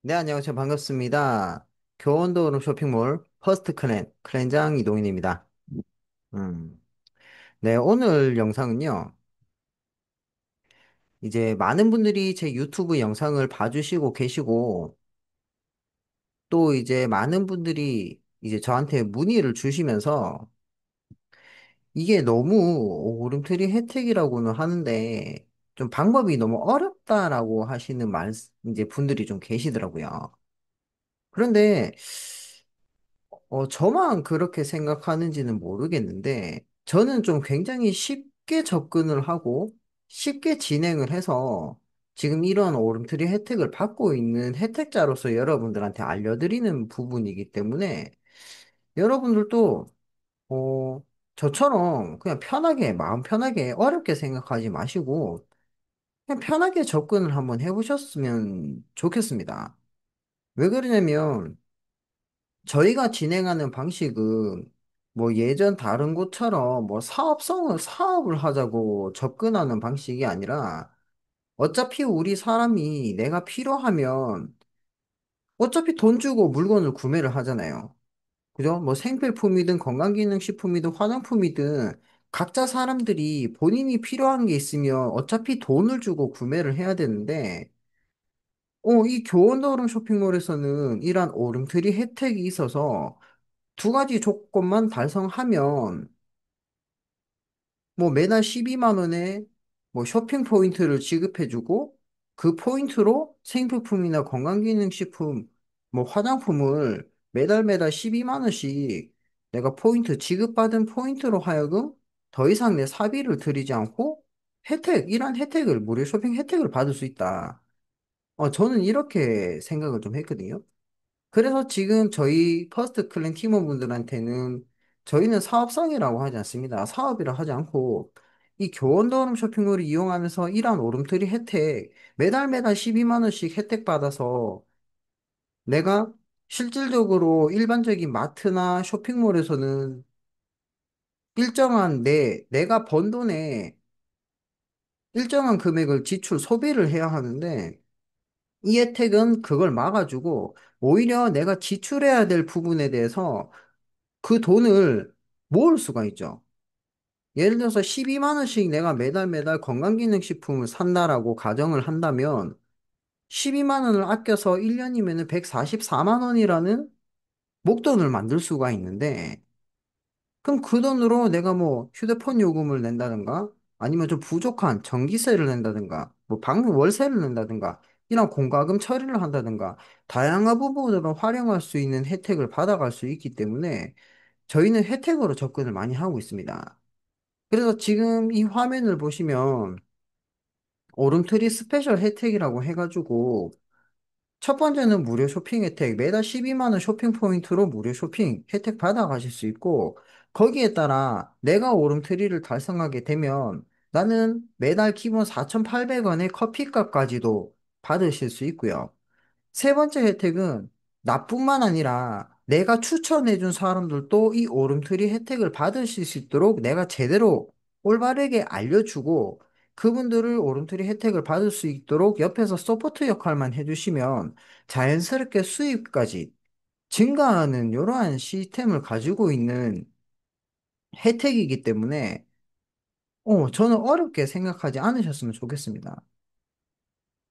네, 안녕하세요. 반갑습니다. 교원도로 쇼핑몰 퍼스트 클랜장 이동인입니다. 음, 네, 오늘 영상은요. 이제 많은 분들이 제 유튜브 영상을 봐주시고 계시고, 또 이제 많은 분들이 이제 저한테 문의를 주시면서 이게 너무 오름트리 혜택이라고는 하는데 좀 방법이 너무 어렵다라고 하시는 이제 분들이 좀 계시더라고요. 그런데 저만 그렇게 생각하는지는 모르겠는데, 저는 좀 굉장히 쉽게 접근을 하고, 쉽게 진행을 해서, 지금 이런 오름트리 혜택을 받고 있는 혜택자로서 여러분들한테 알려드리는 부분이기 때문에, 여러분들도, 어, 저처럼 그냥 편하게, 마음 편하게, 어렵게 생각하지 마시고, 그냥 편하게 접근을 한번 해보셨으면 좋겠습니다. 왜 그러냐면, 저희가 진행하는 방식은 뭐 예전 다른 곳처럼 뭐 사업을 하자고 접근하는 방식이 아니라 어차피 우리 사람이 내가 필요하면 어차피 돈 주고 물건을 구매를 하잖아요. 그죠? 뭐 생필품이든 건강기능식품이든 화장품이든 각자 사람들이 본인이 필요한 게 있으면 어차피 돈을 주고 구매를 해야 되는데 이 교원더름 쇼핑몰에서는 이러한 오름트리 혜택이 있어서 두 가지 조건만 달성하면 뭐 매달 12만 원에 뭐 쇼핑 포인트를 지급해주고 그 포인트로 생필품이나 건강기능식품 뭐 화장품을 매달 12만 원씩 내가 포인트 지급받은 포인트로 하여금 더 이상 내 사비를 들이지 않고 이런 혜택을 무료 쇼핑 혜택을 받을 수 있다. 저는 이렇게 생각을 좀 했거든요. 그래서 지금 저희 퍼스트 클랜 팀원분들한테는 저희는 사업성이라고 하지 않습니다. 사업이라 하지 않고 이 교원더름 쇼핑몰을 이용하면서 이러한 오름트리 혜택 매달 12만 원씩 혜택 받아서 내가 실질적으로 일반적인 마트나 쇼핑몰에서는 일정한 내가 번 돈에 일정한 금액을 소비를 해야 하는데 이 혜택은 그걸 막아주고 오히려 내가 지출해야 될 부분에 대해서 그 돈을 모을 수가 있죠. 예를 들어서 12만 원씩 내가 매달 건강기능식품을 산다라고 가정을 한다면 12만 원을 아껴서 1년이면 144만 원이라는 목돈을 만들 수가 있는데 그럼 그 돈으로 내가 뭐 휴대폰 요금을 낸다든가 아니면 좀 부족한 전기세를 낸다든가 뭐 방 월세를 낸다든가 이런 공과금 처리를 한다든가 다양한 부분으로 활용할 수 있는 혜택을 받아갈 수 있기 때문에 저희는 혜택으로 접근을 많이 하고 있습니다. 그래서 지금 이 화면을 보시면 오름트리 스페셜 혜택이라고 해가지고 첫 번째는 무료 쇼핑 혜택, 매달 12만 원 쇼핑 포인트로 무료 쇼핑 혜택 받아가실 수 있고 거기에 따라 내가 오름트리를 달성하게 되면 나는 매달 기본 4,800원의 커피값까지도 받으실 수 있고요. 세 번째 혜택은 나뿐만 아니라 내가 추천해준 사람들도 이 오름트리 혜택을 받으실 수 있도록 내가 제대로 올바르게 알려주고 그분들을 오름트리 혜택을 받을 수 있도록 옆에서 서포트 역할만 해주시면 자연스럽게 수입까지 증가하는 이러한 시스템을 가지고 있는 혜택이기 때문에 저는 어렵게 생각하지 않으셨으면 좋겠습니다.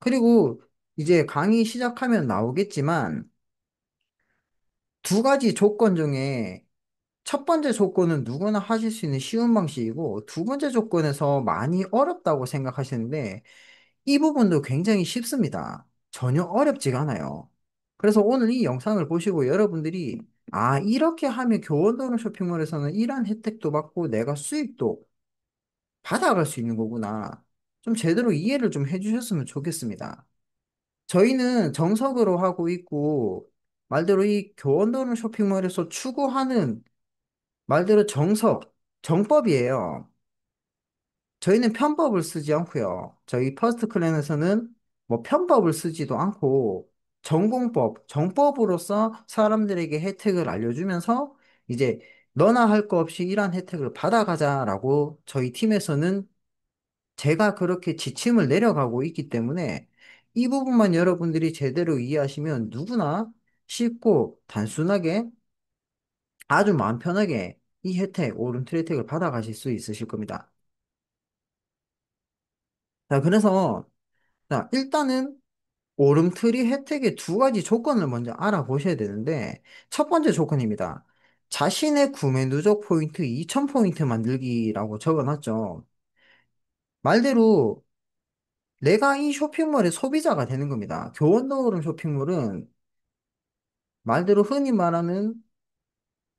그리고 이제 강의 시작하면 나오겠지만 두 가지 조건 중에 첫 번째 조건은 누구나 하실 수 있는 쉬운 방식이고 두 번째 조건에서 많이 어렵다고 생각하시는데 이 부분도 굉장히 쉽습니다. 전혀 어렵지가 않아요. 그래서 오늘 이 영상을 보시고 여러분들이 이렇게 하면 교원도로 쇼핑몰에서는 이러한 혜택도 받고 내가 수익도 받아갈 수 있는 거구나. 좀 제대로 이해를 좀 해주셨으면 좋겠습니다. 저희는 정석으로 하고 있고 말대로 이 교원도로 쇼핑몰에서 추구하는 말대로 정법이에요. 저희는 편법을 쓰지 않고요. 저희 퍼스트 클랜에서는 뭐 편법을 쓰지도 않고 정법으로서 사람들에게 혜택을 알려주면서 이제 너나 할 거 없이 이러한 혜택을 받아가자라고 저희 팀에서는 제가 그렇게 지침을 내려가고 있기 때문에 이 부분만 여러분들이 제대로 이해하시면 누구나 쉽고 단순하게 아주 마음 편하게 이 혜택, 오름트 혜택을 받아가실 수 있으실 겁니다. 자, 그래서 자, 일단은 오름트리 혜택의 두 가지 조건을 먼저 알아보셔야 되는데, 첫 번째 조건입니다. 자신의 구매 누적 포인트 2000포인트 만들기라고 적어놨죠. 말대로 내가 이 쇼핑몰의 소비자가 되는 겁니다. 교원노름 쇼핑몰은 말대로 흔히 말하는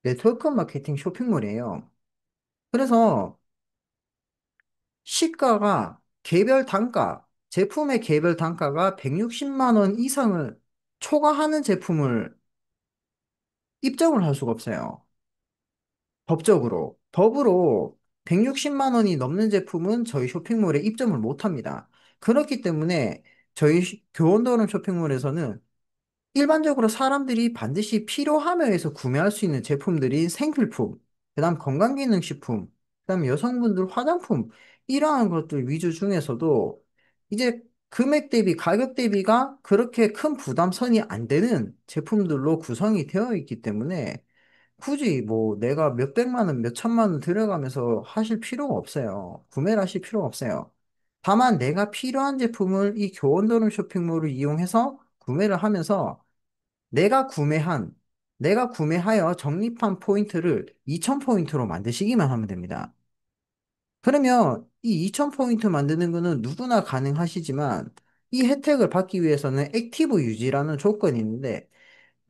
네트워크 마케팅 쇼핑몰이에요. 그래서 시가가 개별 단가, 제품의 개별 단가가 160만 원 이상을 초과하는 제품을 입점을 할 수가 없어요. 법적으로. 법으로 160만 원이 넘는 제품은 저희 쇼핑몰에 입점을 못 합니다. 그렇기 때문에 저희 교원도론 쇼핑몰에서는 일반적으로 사람들이 반드시 필요하며 해서 구매할 수 있는 제품들이 생필품, 그다음 건강기능식품, 그다음 여성분들 화장품 이러한 것들 위주 중에서도 이제 금액 대비 가격 대비가 그렇게 큰 부담선이 안 되는 제품들로 구성이 되어 있기 때문에 굳이 뭐 내가 몇백만 원, 몇천만 원 들여가면서 하실 필요가 없어요. 구매를 하실 필요가 없어요. 다만 내가 필요한 제품을 이 교원도름 쇼핑몰을 이용해서 구매를 하면서 내가 구매한, 내가 구매하여 적립한 포인트를 2000포인트로 만드시기만 하면 됩니다. 그러면 이 2000포인트 만드는 거는 누구나 가능하시지만 이 혜택을 받기 위해서는 액티브 유지라는 조건이 있는데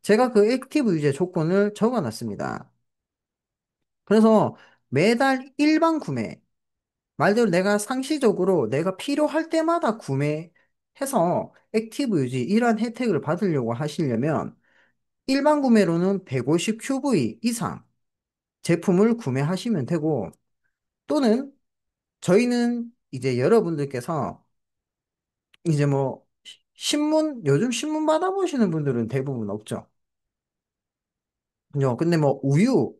제가 그 액티브 유지의 조건을 적어 놨습니다. 그래서 매달 일반 구매, 말대로 내가 상시적으로 내가 필요할 때마다 구매해서 액티브 유지 이러한 혜택을 받으려고 하시려면 일반 구매로는 150 QV 이상 제품을 구매하시면 되고 또는 저희는 이제 여러분들께서 이제 뭐 신문 요즘 신문 받아보시는 분들은 대부분 없죠. 그죠? 근데 뭐 우유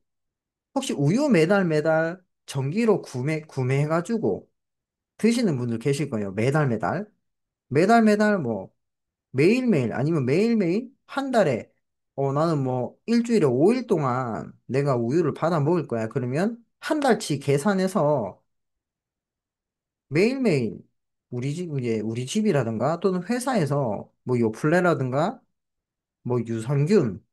혹시 우유 매달 매달 정기로 구매해가지고 드시는 분들 계실 거예요. 매달 매달 매달 매달 뭐 매일매일 아니면 매일매일 한 달에 나는 뭐 일주일에 5일 동안 내가 우유를 받아 먹을 거야. 그러면 한 달치 계산해서 매일매일 우리 집이라든가 또는 회사에서 뭐 요플레라든가 뭐 유산균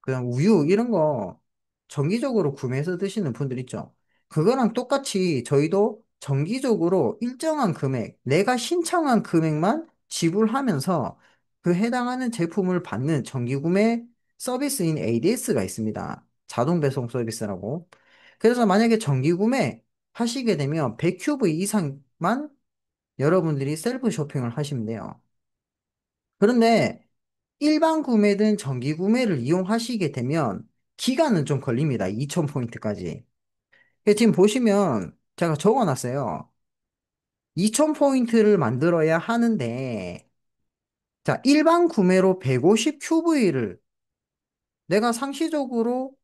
그냥 우유 이런 거 정기적으로 구매해서 드시는 분들 있죠. 그거랑 똑같이 저희도 정기적으로 일정한 금액, 내가 신청한 금액만 지불하면서 그 해당하는 제품을 받는 정기 구매 서비스인 ADS가 있습니다. 자동 배송 서비스라고. 그래서 만약에 정기 구매 하시게 되면 100큐브 이상만 여러분들이 셀프 쇼핑을 하시면 돼요. 그런데 일반 구매든 정기 구매를 이용하시게 되면 기간은 좀 걸립니다. 2000포인트까지. 지금 보시면 제가 적어놨어요. 2000포인트를 만들어야 하는데, 자, 일반 구매로 150 QV를 내가 상시적으로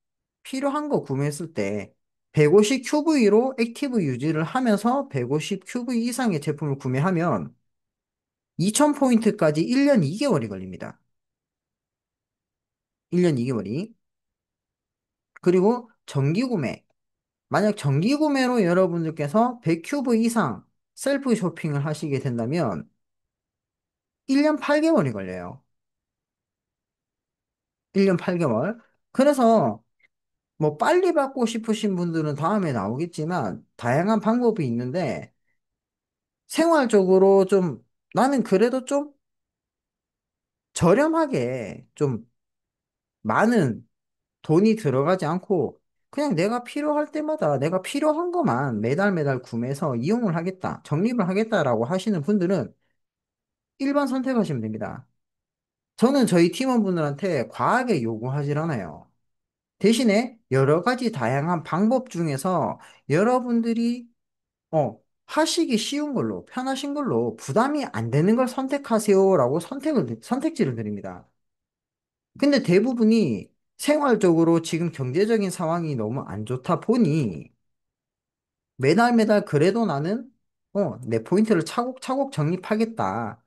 필요한 거 구매했을 때 150 QV로 액티브 유지를 하면서 150 QV 이상의 제품을 구매하면 2000포인트까지 1년 2개월이 걸립니다. 1년 2개월이. 그리고 정기 구매. 만약 정기 구매로 여러분들께서 100큐브 이상 셀프 쇼핑을 하시게 된다면 1년 8개월이 걸려요. 1년 8개월. 그래서 뭐 빨리 받고 싶으신 분들은 다음에 나오겠지만 다양한 방법이 있는데 생활적으로 좀 나는 그래도 좀 저렴하게 좀 많은 돈이 들어가지 않고 그냥 내가 필요할 때마다 내가 필요한 것만 매달 매달 구매해서 이용을 하겠다, 적립을 하겠다라고 하시는 분들은 일반 선택하시면 됩니다. 저는 저희 팀원분들한테 과하게 요구하지 않아요. 대신에 여러 가지 다양한 방법 중에서 여러분들이 하시기 쉬운 걸로, 편하신 걸로 부담이 안 되는 걸 선택하세요라고 선택지를 드립니다. 근데 대부분이 생활적으로 지금 경제적인 상황이 너무 안 좋다 보니 매달 매달 그래도 나는 내 포인트를 차곡차곡 적립하겠다.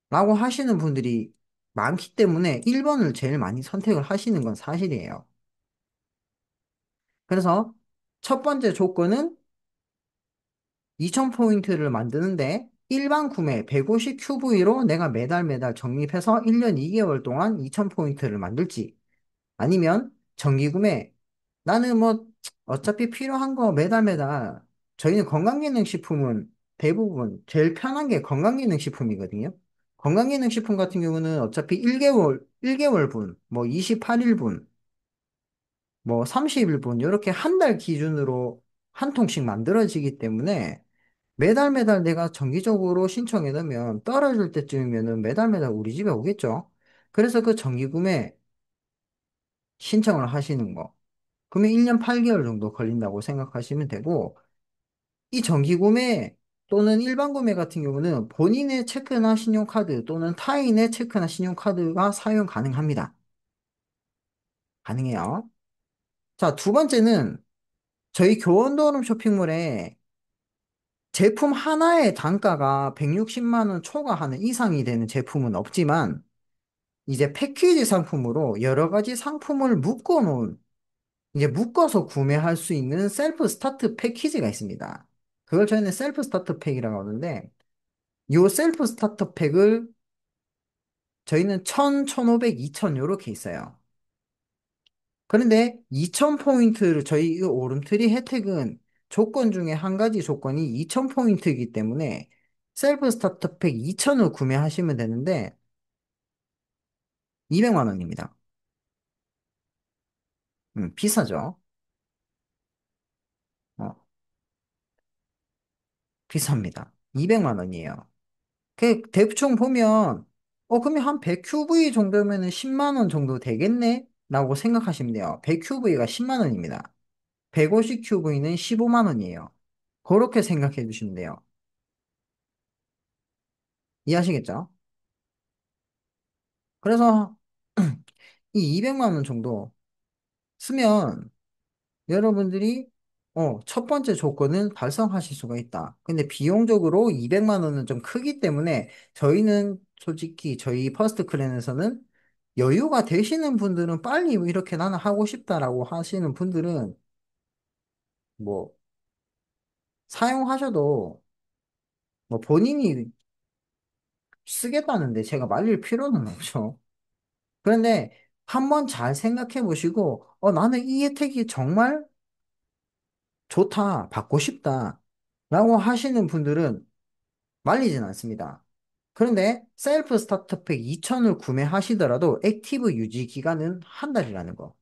라고 하시는 분들이 많기 때문에 1번을 제일 많이 선택을 하시는 건 사실이에요. 그래서 첫 번째 조건은 2000포인트를 만드는데 일반 구매 150 QV로 내가 매달 매달 적립해서 1년 2개월 동안 2000포인트를 만들지. 아니면 정기 구매. 나는 뭐 어차피 필요한 거 매달 매달 저희는 건강기능식품은 대부분 제일 편한 게 건강기능식품이거든요. 건강기능식품 같은 경우는 어차피 1개월분, 뭐 28일분, 뭐 30일분 이렇게 한 달 기준으로 한 통씩 만들어지기 때문에 매달 매달 내가 정기적으로 신청해 놓으면 떨어질 때쯤이면은 매달 매달 우리 집에 오겠죠. 그래서 그 정기 구매 신청을 하시는 거. 그러면 1년 8개월 정도 걸린다고 생각하시면 되고, 이 정기 구매 또는 일반 구매 같은 경우는 본인의 체크나 신용카드 또는 타인의 체크나 신용카드가 사용 가능합니다. 가능해요. 자, 두 번째는 저희 교원도름 쇼핑몰에 제품 하나의 단가가 160만 원 초과하는 이상이 되는 제품은 없지만, 이제 패키지 상품으로 여러 가지 상품을 묶어 놓은 이제 묶어서 구매할 수 있는 셀프 스타트 패키지가 있습니다. 그걸 저희는 셀프 스타트 팩이라고 하는데, 이 셀프 스타터 팩을 저희는 1000, 1500, 2000 이렇게 있어요. 그런데 2000포인트를 저희 이 오름트리 혜택은 조건 중에 한 가지 조건이 2000포인트이기 때문에 셀프 스타터 팩 2000을 구매하시면 되는데 200만 원입니다. 비싸죠? 어, 비쌉니다. 200만 원이에요. 그 대충 보면 그러면 한 100QV 정도면은 10만 원 정도 되겠네? 라고 생각하시면 돼요. 100QV가 10만 원입니다. 150QV는 15만 원이에요. 그렇게 생각해 주시면 돼요. 이해하시겠죠? 그래서 이 200만 원 정도 쓰면 여러분들이 첫 번째 조건은 달성하실 수가 있다. 근데 비용적으로 200만 원은 좀 크기 때문에 저희는 솔직히 저희 퍼스트 클랜에서는 여유가 되시는 분들은 빨리 이렇게 나는 하고 싶다라고 하시는 분들은 뭐 사용하셔도 뭐 본인이 쓰겠다는데 제가 말릴 필요는 없죠. 그런데 한번 잘 생각해 보시고, 나는 이 혜택이 정말 좋다, 받고 싶다, 라고 하시는 분들은 말리진 않습니다. 그런데 셀프 스타터팩 2000을 구매하시더라도 액티브 유지 기간은 한 달이라는 거.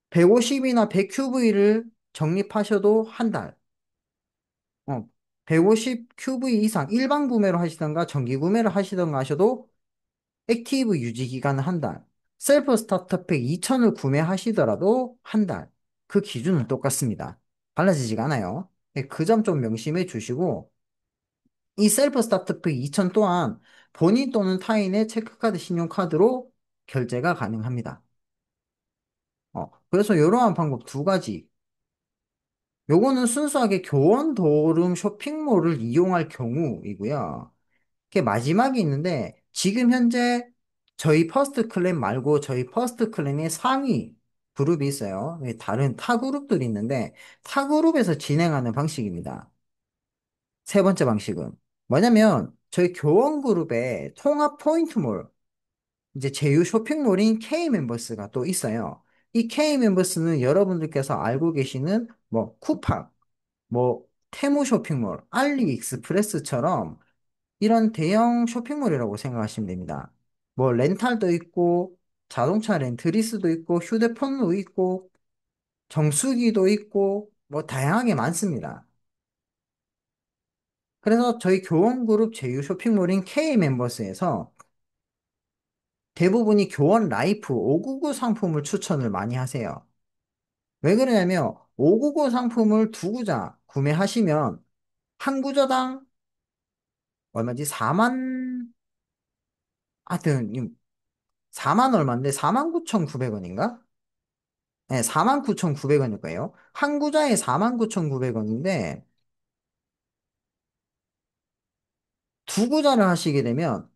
150이나 100QV를 적립하셔도 한 달. 150QV 이상 일반 구매로 하시던가 정기 구매를 하시던가 하셔도 액티브 유지 기간은 한 달. 셀프 스타터팩 2000을 구매하시더라도 한 달. 그 기준은 똑같습니다. 달라지지가 않아요. 그 점 좀 명심해 주시고, 이 셀프 스타터팩 2000 또한 본인 또는 타인의 체크카드, 신용카드로 결제가 가능합니다. 그래서 이러한 방법 두 가지. 요거는 순수하게 교원 도룸 쇼핑몰을 이용할 경우이고요. 이게 마지막에 있는데 지금 현재 저희 퍼스트 클랜 말고 저희 퍼스트 클랜의 상위 그룹이 있어요. 다른 타 그룹들이 있는데 타 그룹에서 진행하는 방식입니다. 세 번째 방식은 뭐냐면 저희 교원 그룹의 통합 포인트몰 이제 제휴 쇼핑몰인 K 멤버스가 또 있어요. 이 K 멤버스는 여러분들께서 알고 계시는 뭐 쿠팡, 뭐 테무 쇼핑몰, 알리익스프레스처럼 이런 대형 쇼핑몰이라고 생각하시면 됩니다. 뭐 렌탈도 있고 자동차 렌트리스도 있고 휴대폰도 있고 정수기도 있고 뭐 다양하게 많습니다. 그래서 저희 교원그룹 제휴 쇼핑몰인 K 멤버스에서 대부분이 교원 라이프 599 상품을 추천을 많이 하세요. 왜 그러냐면 599 상품을 두 구자 구매하시면 한 구자당 얼마지? 4만 하여튼 4만 얼마인데 49,900원인가? 네, 49,900원일 거예요. 한 구자에 49,900원인데, 두 구자를 하시게 되면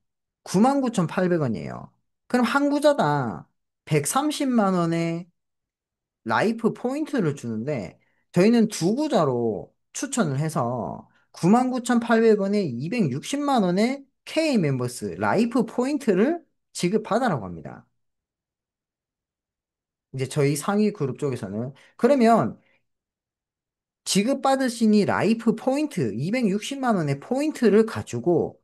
99,800원이에요. 그럼 한 구자당 130만 원의 라이프 포인트를 주는데, 저희는 두 구자로 추천을 해서 99,800원에 260만 원의 K 멤버스 라이프 포인트를 지급받아라고 합니다. 이제 저희 상위 그룹 쪽에서는. 그러면 지급받으신 이 라이프 포인트, 260만 원의 포인트를 가지고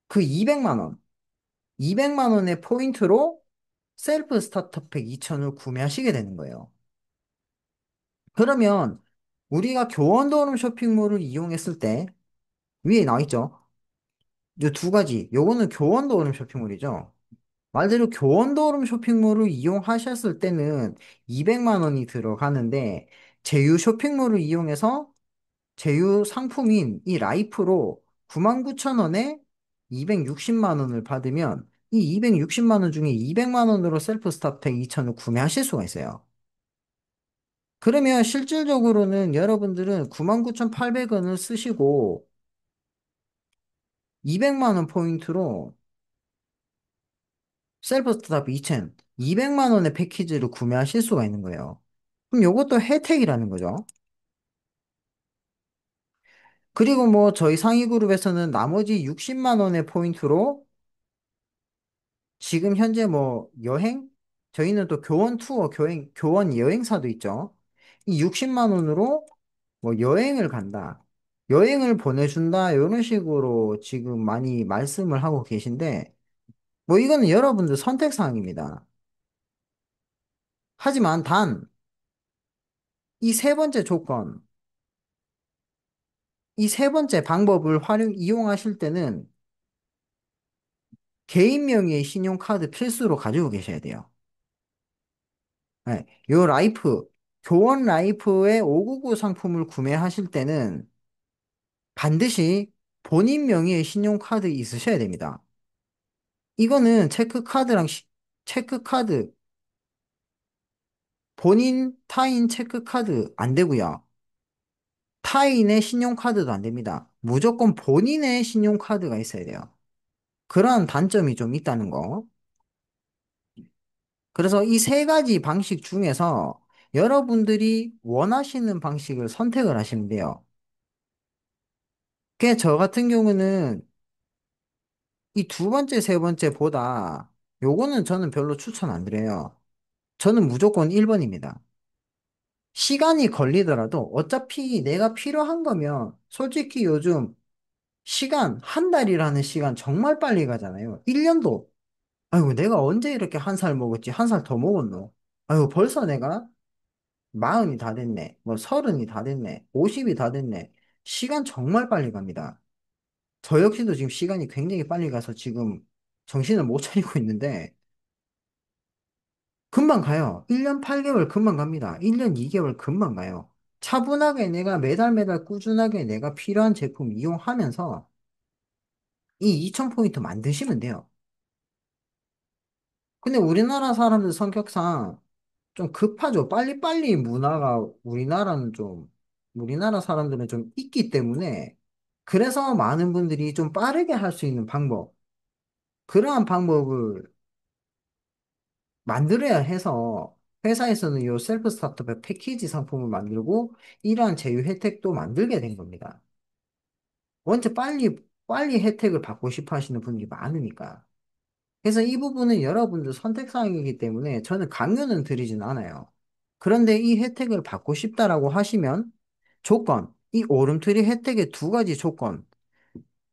그 200만 원, 200만 원의 포인트로 셀프 스타터팩 2,000을 구매하시게 되는 거예요. 그러면 우리가 교원도름 쇼핑몰을 이용했을 때 위에 나와 있죠? 이 두 가지. 요거는 교원도름 쇼핑몰이죠. 말대로 교원도름 쇼핑몰을 이용하셨을 때는 200만 원이 들어가는데 제휴 쇼핑몰을 이용해서 제휴 상품인 이 라이프로 99,000원에 260만 원을 받으면 이 260만 원 중에 200만 원으로 셀프 스타팩 2,000을 구매하실 수가 있어요. 그러면 실질적으로는 여러분들은 99,800원을 쓰시고 200만 원 포인트로 셀프 스타트 2,000, 200만 원의 패키지를 구매하실 수가 있는 거예요. 그럼 이것도 혜택이라는 거죠. 그리고 뭐 저희 상위 그룹에서는 나머지 60만 원의 포인트로 지금 현재 뭐 여행? 저희는 또 교원 투어, 교원 여행사도 있죠. 이 60만 원으로 뭐 여행을 간다. 여행을 보내준다. 이런 식으로 지금 많이 말씀을 하고 계신데, 뭐 이거는 여러분들 선택사항입니다. 하지만 단, 이 세 번째 조건, 이 세 번째 방법을 이용하실 때는 개인 명의의 신용카드 필수로 가지고 계셔야 돼요. 네, 요 라이프, 교원 라이프의 599 상품을 구매하실 때는 반드시 본인 명의의 신용카드 있으셔야 됩니다. 이거는 체크카드, 본인 타인 체크카드 안 되고요. 타인의 신용카드도 안 됩니다. 무조건 본인의 신용카드가 있어야 돼요. 그런 단점이 좀 있다는 거. 그래서 이 세 가지 방식 중에서 여러분들이 원하시는 방식을 선택을 하시면 돼요. 그게 저 같은 경우는 이 두 번째, 세 번째보다 요거는 저는 별로 추천 안 드려요. 저는 무조건 1번입니다. 시간이 걸리더라도 어차피 내가 필요한 거면 솔직히 요즘 시간, 한 달이라는 시간 정말 빨리 가잖아요. 1년도. 아이고, 내가 언제 이렇게 한 살 먹었지? 한 살 더 먹었노? 아이고, 벌써 내가 40이 다 됐네. 뭐 30이 다 됐네. 50이 다 됐네. 시간 정말 빨리 갑니다. 저 역시도 지금 시간이 굉장히 빨리 가서 지금 정신을 못 차리고 있는데 금방 가요. 1년 8개월 금방 갑니다. 1년 2개월 금방 가요. 차분하게 내가 매달 매달 꾸준하게 내가 필요한 제품 이용하면서 이 2000포인트 만드시면 돼요. 근데 우리나라 사람들 성격상 좀 급하죠. 빨리빨리 문화가 우리나라 사람들은 좀 있기 때문에 그래서 많은 분들이 좀 빠르게 할 수 있는 방법, 그러한 방법을 만들어야 해서 회사에서는 이 셀프 스타트업 패키지 상품을 만들고 이러한 제휴 혜택도 만들게 된 겁니다. 원체 빨리 혜택을 받고 싶어 하시는 분들이 많으니까. 그래서 이 부분은 여러분들 선택사항이기 때문에 저는 강요는 드리진 않아요. 그런데 이 혜택을 받고 싶다라고 하시면 이 오름트리 혜택의 두 가지 조건,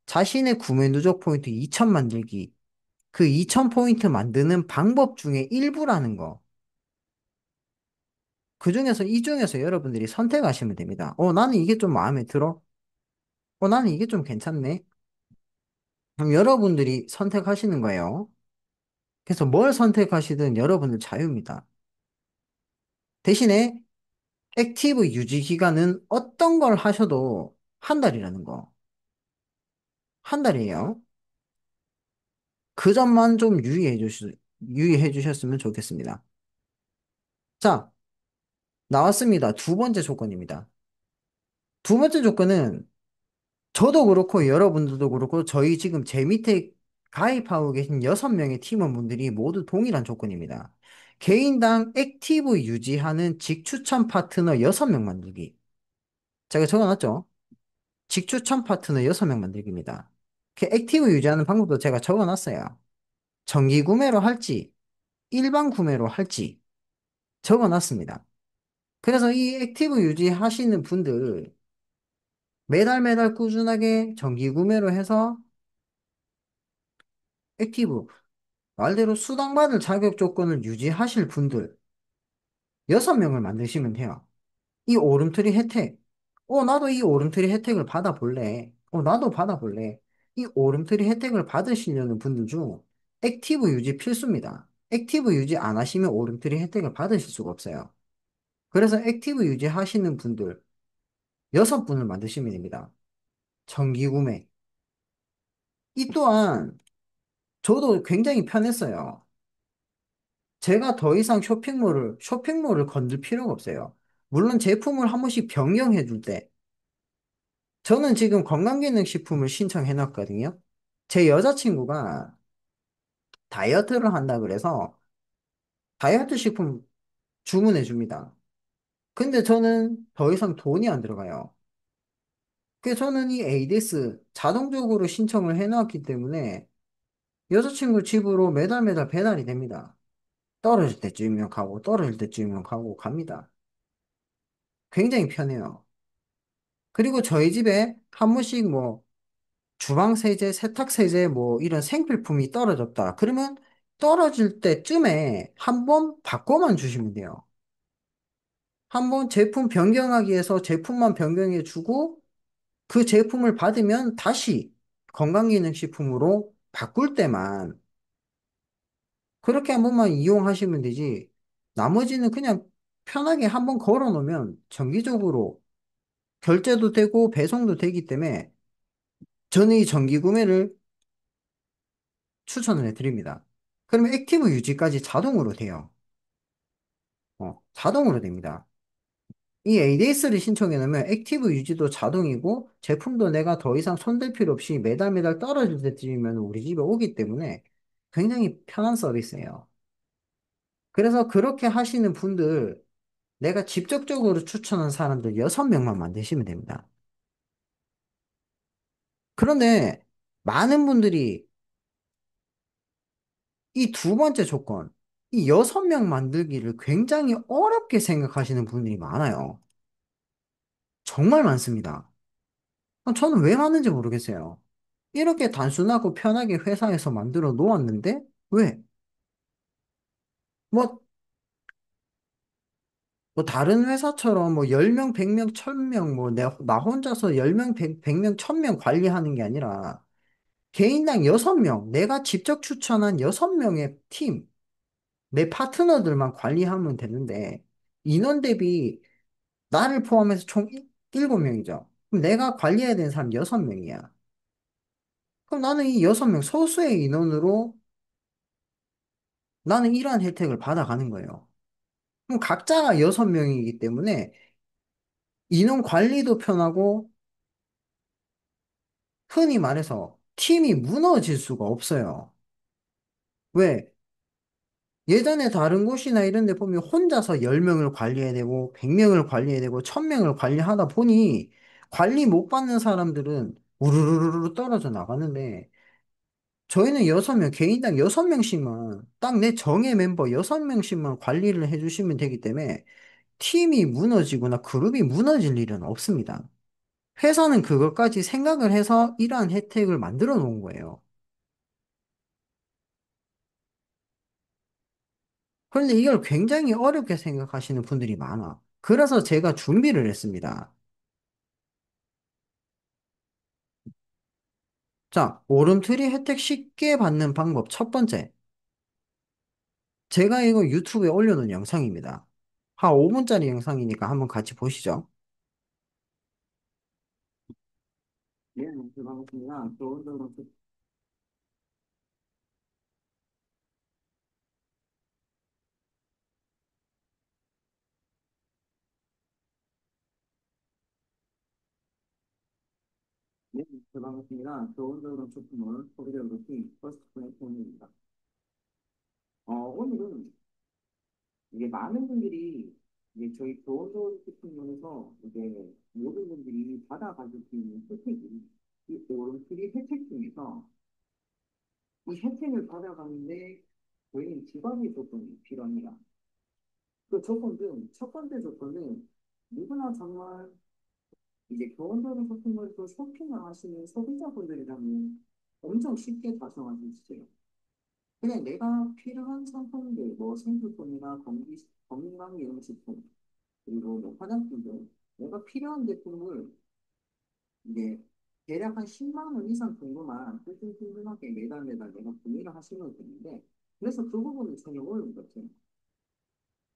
자신의 구매 누적 포인트 2000 만들기, 그 2000포인트 만드는 방법 중에 일부라는 거. 이 중에서 여러분들이 선택하시면 됩니다. 나는 이게 좀 마음에 들어? 나는 이게 좀 괜찮네? 그럼 여러분들이 선택하시는 거예요. 그래서 뭘 선택하시든 여러분들 자유입니다. 대신에 액티브 유지 기간은 어떤 걸 하셔도 한 달이라는 거. 한 달이에요. 그 점만 좀 유의해 주셨으면 좋겠습니다. 자, 나왔습니다. 두 번째 조건입니다. 두 번째 조건은 저도 그렇고 여러분들도 그렇고 저희 지금 제 밑에 가입하고 계신 6명의 팀원분들이 모두 동일한 조건입니다. 개인당 액티브 유지하는 직추천 파트너 6명 만들기. 제가 적어놨죠? 직추천 파트너 6명 만들기입니다. 그 액티브 유지하는 방법도 제가 적어놨어요. 정기 구매로 할지, 일반 구매로 할지 적어놨습니다. 그래서 이 액티브 유지하시는 분들 매달 매달 꾸준하게 정기 구매로 해서 액티브, 말대로 수당받을 자격 조건을 유지하실 분들 6명을 만드시면 돼요. 이 오름트리 혜택. 나도 이 오름트리 혜택을 받아볼래. 나도 받아볼래. 이 오름트리 혜택을 받으시려는 분들 중 액티브 유지 필수입니다. 액티브 유지 안 하시면 오름트리 혜택을 받으실 수가 없어요. 그래서 액티브 유지 하시는 분들 6분을 만드시면 됩니다. 정기 구매. 이 또한 저도 굉장히 편했어요. 제가 더 이상 쇼핑몰을 건들 필요가 없어요. 물론 제품을 한 번씩 변경해 줄 때, 저는 지금 건강기능식품을 신청해 놨거든요. 제 여자친구가 다이어트를 한다 그래서 다이어트 식품 주문해 줍니다. 근데 저는 더 이상 돈이 안 들어가요. 그래서 저는 이 ADS 자동적으로 신청을 해 놨기 때문에 여자친구 집으로 매달 매달 배달이 됩니다. 떨어질 때쯤이면 가고, 떨어질 때쯤이면 가고 갑니다. 굉장히 편해요. 그리고 저희 집에 한 번씩 뭐 주방 세제, 세탁 세제 뭐 이런 생필품이 떨어졌다. 그러면 떨어질 때쯤에 한 번 바꿔만 주시면 돼요. 한 번 제품 변경하기 위해서 제품만 변경해 주고 그 제품을 받으면 다시 건강기능식품으로 바꿀 때만 그렇게 한 번만 이용하시면 되지. 나머지는 그냥 편하게 한 번 걸어 놓으면 정기적으로 결제도 되고 배송도 되기 때문에 저는 이 정기 구매를 추천을 해드립니다. 그러면 액티브 유지까지 자동으로 돼요. 자동으로 됩니다. 이 ADS를 신청해 놓으면 액티브 유지도 자동이고 제품도 내가 더 이상 손댈 필요 없이 매달 매달 떨어질 때쯤이면 우리 집에 오기 때문에 굉장히 편한 서비스예요. 그래서 그렇게 하시는 분들 내가 직접적으로 추천한 사람들 6명만 만드시면 됩니다. 그런데 많은 분들이 이 두 번째 조건, 이 6명 만들기를 굉장히 어렵게 생각하시는 분들이 많아요. 정말 많습니다. 저는 왜 하는지 모르겠어요. 이렇게 단순하고 편하게 회사에서 만들어 놓았는데, 왜? 뭐, 뭐 다른 회사처럼 뭐 10명, 100명, 1000명, 나 혼자서 10명, 100명, 1000명 관리하는 게 아니라 개인당 6명, 내가 직접 추천한 6명의 팀, 내 파트너들만 관리하면 되는데, 인원 대비 나를 포함해서 총 7명이죠. 그럼 내가 관리해야 되는 사람 6명이야. 그럼 나는 이 6명 소수의 인원으로 나는 이러한 혜택을 받아가는 거예요. 그럼 각자가 6명이기 때문에 인원 관리도 편하고 흔히 말해서 팀이 무너질 수가 없어요. 왜? 예전에 다른 곳이나 이런 데 보면 혼자서 10명을 관리해야 되고 100명을 관리해야 되고 1000명을 관리하다 보니 관리 못 받는 사람들은 우르르르 떨어져 나가는데 저희는 6명, 개인당 6명씩만, 딱 내 정예 멤버 6명씩만 관리를 해주시면 되기 때문에 팀이 무너지거나 그룹이 무너질 일은 없습니다. 회사는 그것까지 생각을 해서 이러한 혜택을 만들어 놓은 거예요. 그런데 이걸 굉장히 어렵게 생각하시는 분들이 많아. 그래서 제가 준비를 했습니다. 자, 오름트리 혜택 쉽게 받는 방법 첫 번째. 제가 이거 유튜브에 올려놓은 영상입니다. 한 5분짜리 영상이니까 한번 같이 보시죠. 예, 네, 반갑습니다. 네, 반갑습니다. 좋은 쇼핑몰 소비자 루틴 퍼스트 플랫폼입니다. 오늘은 이게 많은 분들이 이제 저희 좋은 쇼핑몰에서 이제 모든 분들이 받아가실 수 있는 혜택이 이 오름트리 혜택 중에서 이 혜택을 받아가는데 저희는 두 가지 조건이 필요합니다. 그 조건 중 첫 번째 조건은 누구나 정말 이제 교원도로 쇼핑몰에서 쇼핑을 하시는 소비자분들이라면 엄청 쉽게 달성하실 수 있어요. 그냥 내가 필요한 상품들, 뭐 생필품이나 건강기능식품, 그리고 뭐 화장품들, 내가 필요한 제품을 이제 대략 한 10만 원 이상 정도만 꾸준하게 매달 내가 구매를 하시면 되는데, 그래서 그 부분은 전혀 어려운 것 같아요.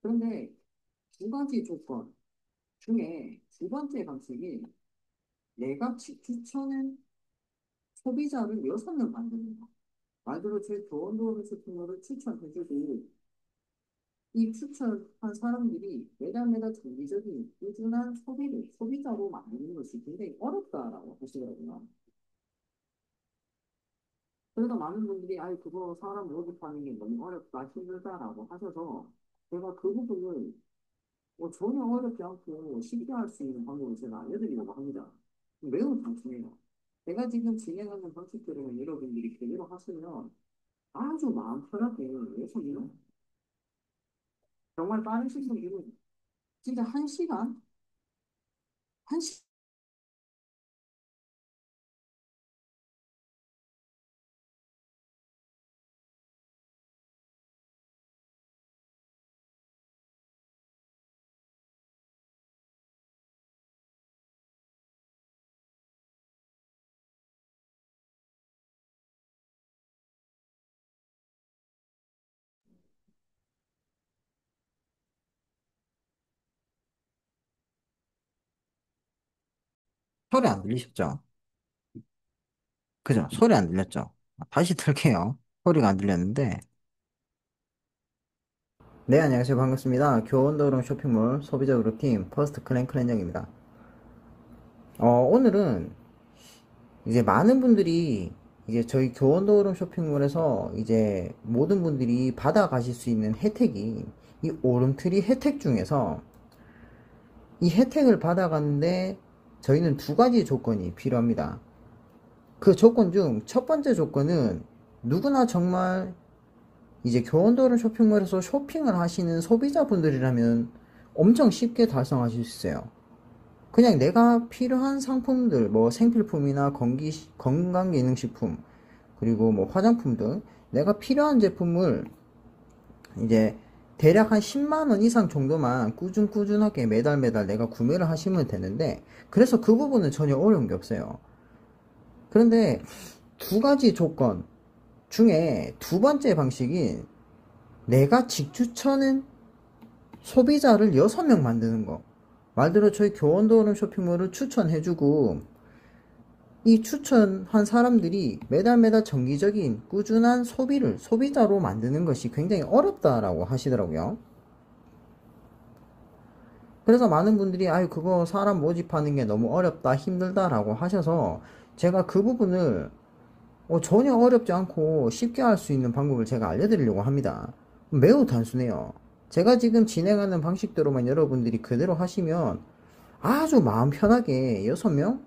그런데 두 가지 조건 중에 두 번째 방식이 내가 추천한 소비자를 6명 만드는 거. 말 그대로 제 좋은 제품을 추천해주고 이 추천한 사람들이 매달 정기적인 꾸준한 소비자로 만드는 것이 굉장히 어렵다라고 하시더라고요. 그래서 많은 분들이, 아이, 그거 사람 모집하는 게 너무 어렵다, 힘들다라고 하셔서 제가 그 부분을 전혀 어렵지 않고 쉽게 할 수 있는 방법을 제가 알려드리려고 합니다. 매우 단순해요. 제가 지금 진행하는 방식대로 여러분들이 그대로 하시면 아주 마음 편하게 예술이요. 정말 빠르신 분들은 진짜 한 시간, 소리 안 들리셨죠? 그죠? 소리 안 들렸죠? 다시 들게요. 소리가 안 들렸는데. 네, 안녕하세요. 반갑습니다. 교원도롱 쇼핑몰 소비자 그룹팀 퍼스트 클랜클랜장입니다. 오늘은 이제 많은 분들이 이제 저희 교원도롱 쇼핑몰에서 이제 모든 분들이 받아가실 수 있는 혜택이 이 오름트리 혜택 중에서 이 혜택을 받아가는데 저희는 두 가지 조건이 필요합니다. 그 조건 중 첫 번째 조건은 누구나 정말 이제 교원도른 쇼핑몰에서 쇼핑을 하시는 소비자분들이라면 엄청 쉽게 달성하실 수 있어요. 그냥 내가 필요한 상품들, 뭐 생필품이나 건강기능식품, 그리고 뭐 화장품 등 내가 필요한 제품을 이제 대략 한 10만원 이상 정도만 꾸준하게 매달 내가 구매를 하시면 되는데, 그래서 그 부분은 전혀 어려운 게 없어요. 그런데 두 가지 조건 중에 두 번째 방식인 내가 직추천은 소비자를 6명 만드는 거. 말대로 저희 교원도는 쇼핑몰을 추천해주고 이 추천한 사람들이 매달 정기적인 꾸준한 소비자로 만드는 것이 굉장히 어렵다라고 하시더라고요. 그래서 많은 분들이 아유 그거 사람 모집하는 게 너무 어렵다 힘들다라고 하셔서 제가 그 부분을 전혀 어렵지 않고 쉽게 할 수 있는 방법을 제가 알려드리려고 합니다. 매우 단순해요. 제가 지금 진행하는 방식대로만 여러분들이 그대로 하시면 아주 마음 편하게 6명?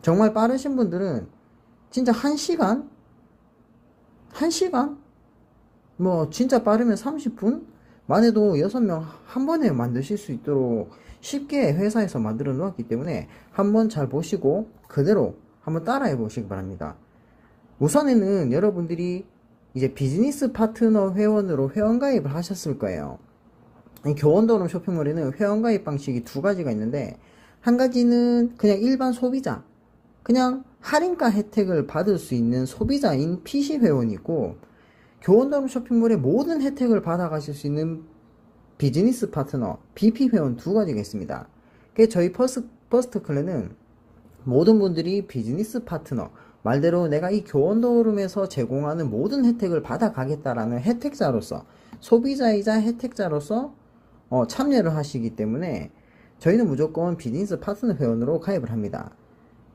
정말 빠르신 분들은 진짜 1시간? 1시간? 뭐 진짜 빠르면 30분? 만 해도 6명 한 번에 만드실 수 있도록 쉽게 회사에서 만들어 놓았기 때문에 한번 잘 보시고 그대로 한번 따라해 보시기 바랍니다. 우선에는 여러분들이 이제 비즈니스 파트너 회원으로 회원가입을 하셨을 거예요. 교원도룸 쇼핑몰에는 회원가입 방식이 두 가지가 있는데, 한 가지는 그냥 일반 소비자, 그냥 할인가 혜택을 받을 수 있는 소비자인 PC 회원이고, 교원도룸 쇼핑몰의 모든 혜택을 받아가실 수 있는 비즈니스 파트너 BP 회원 두 가지가 있습니다. 저희 퍼스트 클랜은 모든 분들이 비즈니스 파트너, 말대로 내가 이 교원도룸에서 제공하는 모든 혜택을 받아가겠다라는 혜택자로서, 소비자이자 혜택자로서 참여를 하시기 때문에 저희는 무조건 비즈니스 파트너 회원으로 가입을 합니다.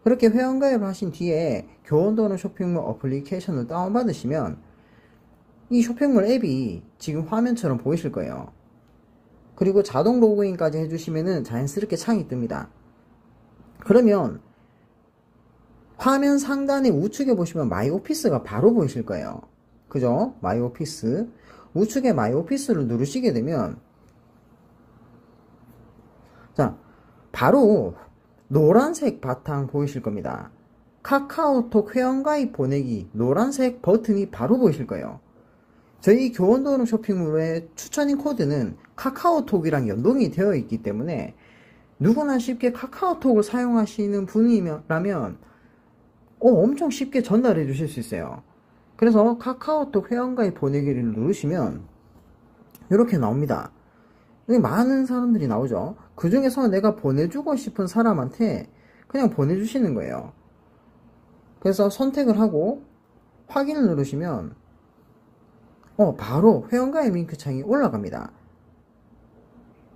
그렇게 회원가입을 하신 뒤에 교원도는 쇼핑몰 어플리케이션을 다운받으시면 이 쇼핑몰 앱이 지금 화면처럼 보이실 거예요. 그리고 자동 로그인까지 해주시면은 자연스럽게 창이 뜹니다. 그러면 화면 상단에 우측에 보시면 마이 오피스가 바로 보이실 거예요. 그죠? 마이 오피스. 우측에 마이 오피스를 누르시게 되면 자, 바로 노란색 바탕 보이실 겁니다. 카카오톡 회원가입 보내기 노란색 버튼이 바로 보이실 거예요. 저희 교원도는 쇼핑몰의 추천인 코드는 카카오톡이랑 연동이 되어 있기 때문에 누구나 쉽게 카카오톡을 사용하시는 분이라면 엄청 쉽게 전달해 주실 수 있어요. 그래서 카카오톡 회원가입 보내기를 누르시면 이렇게 나옵니다. 많은 사람들이 나오죠. 그 중에서 내가 보내주고 싶은 사람한테 그냥 보내주시는 거예요. 그래서 선택을 하고 확인을 누르시면 바로 회원가입 링크 창이 올라갑니다.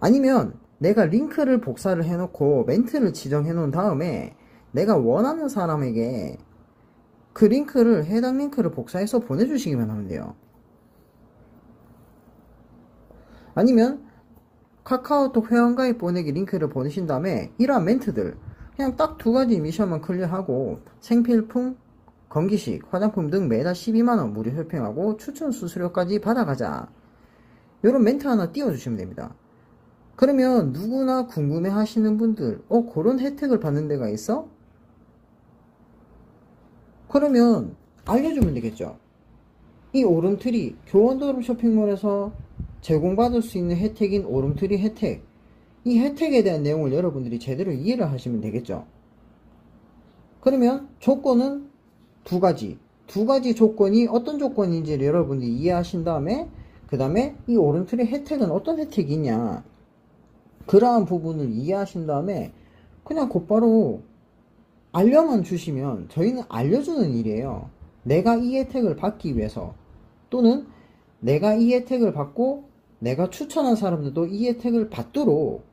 아니면 내가 링크를 복사를 해놓고 멘트를 지정해 놓은 다음에 내가 원하는 사람에게 그 링크를 해당 링크를 복사해서 보내주시기만 하면 돼요. 아니면 카카오톡 회원가입 보내기 링크를 보내신 다음에 이러한 멘트들 그냥 딱 두 가지 미션만 클리어하고 생필품, 건기식, 화장품 등 매달 12만원 무료 쇼핑하고 추천 수수료까지 받아가자. 이런 멘트 하나 띄워주시면 됩니다. 그러면 누구나 궁금해 하시는 분들 그런 혜택을 받는 데가 있어? 그러면 알려주면 되겠죠. 이 오름트리 교원도름 쇼핑몰에서 제공받을 수 있는 혜택인 오름트리 혜택, 이 혜택에 대한 내용을 여러분들이 제대로 이해를 하시면 되겠죠. 그러면 조건은 두 가지 조건이 어떤 조건인지를 여러분들이 이해하신 다음에 그 다음에 이 오름트리 혜택은 어떤 혜택이 있냐, 그러한 부분을 이해하신 다음에 그냥 곧바로 알려만 주시면 저희는 알려주는 일이에요. 내가 이 혜택을 받기 위해서, 또는 내가 이 혜택을 받고 내가 추천한 사람들도 이 혜택을 받도록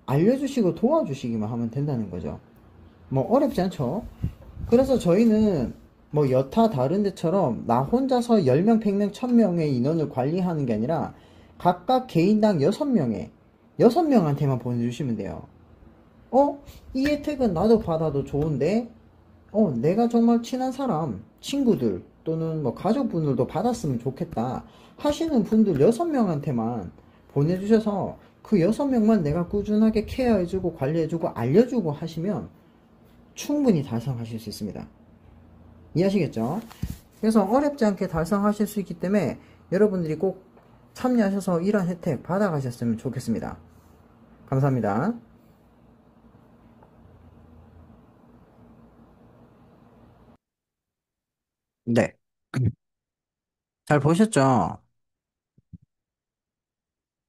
알려주시고 도와주시기만 하면 된다는 거죠. 뭐 어렵지 않죠? 그래서 저희는 뭐 여타 다른 데처럼 나 혼자서 10명, 100명, 1000명의 인원을 관리하는 게 아니라 각각 개인당 6명한테만 보내주시면 돼요. 이 혜택은 나도 받아도 좋은데, 내가 정말 친한 사람, 친구들, 또는 뭐 가족분들도 받았으면 좋겠다 하시는 분들 6명한테만 보내주셔서 그 6명만 내가 꾸준하게 케어해주고 관리해주고 알려주고 하시면 충분히 달성하실 수 있습니다. 이해하시겠죠? 그래서 어렵지 않게 달성하실 수 있기 때문에 여러분들이 꼭 참여하셔서 이런 혜택 받아가셨으면 좋겠습니다. 감사합니다. 네. 잘 보셨죠?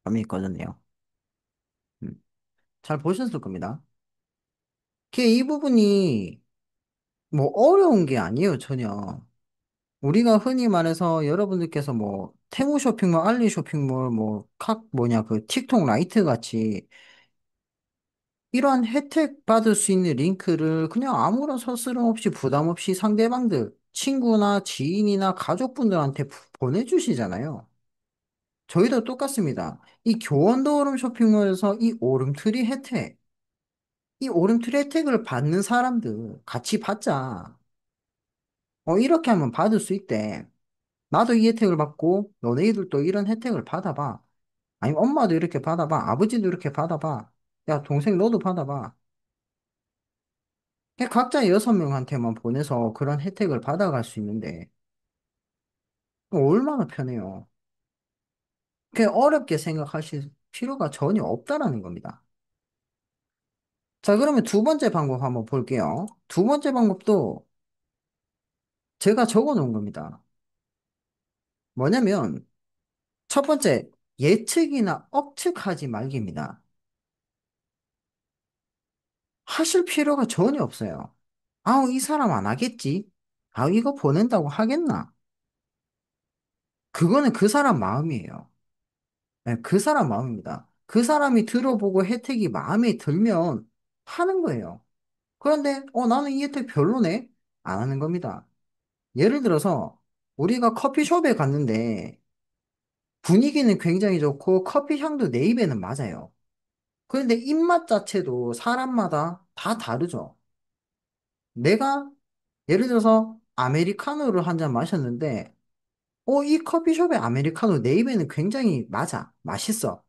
화면이 꺼졌네요. 음, 잘 보셨을 겁니다. 이 부분이 뭐 어려운 게 아니에요, 전혀. 우리가 흔히 말해서 여러분들께서 뭐 테무 쇼핑몰, 알리 쇼핑몰, 뭐 뭐냐 그 틱톡 라이트 같이 이러한 혜택 받을 수 있는 링크를 그냥 아무런 서스럼 없이 부담 없이 상대방들, 친구나 지인이나 가족분들한테 보내주시잖아요. 저희도 똑같습니다. 이 교원도 오름 쇼핑몰에서 이 오름트리 혜택, 이 오름트리 혜택을 받는 사람들 같이 받자. 이렇게 하면 받을 수 있대. 나도 이 혜택을 받고 너네들도 이런 혜택을 받아봐. 아니면 엄마도 이렇게 받아봐. 아버지도 이렇게 받아봐. 야, 동생 너도 받아봐. 그냥 각자 6명한테만 보내서 그런 혜택을 받아갈 수 있는데 얼마나 편해요. 그냥 어렵게 생각하실 필요가 전혀 없다라는 겁니다. 자, 그러면 두 번째 방법 한번 볼게요. 두 번째 방법도 제가 적어 놓은 겁니다. 뭐냐면 첫 번째, 예측이나 억측하지 말기입니다. 하실 필요가 전혀 없어요. 아우, 이 사람 안 하겠지? 아우, 이거 보낸다고 하겠나? 그거는 그 사람 마음이에요. 네, 그 사람 마음입니다. 그 사람이 들어보고 혜택이 마음에 들면 하는 거예요. 그런데, 나는 이 혜택 별로네? 안 하는 겁니다. 예를 들어서, 우리가 커피숍에 갔는데, 분위기는 굉장히 좋고, 커피 향도 내 입에는 맞아요. 그런데 입맛 자체도 사람마다 다 다르죠. 내가, 예를 들어서, 아메리카노를 한 잔 마셨는데, 이 커피숍의 아메리카노 내 입에는 굉장히 맞아. 맛있어.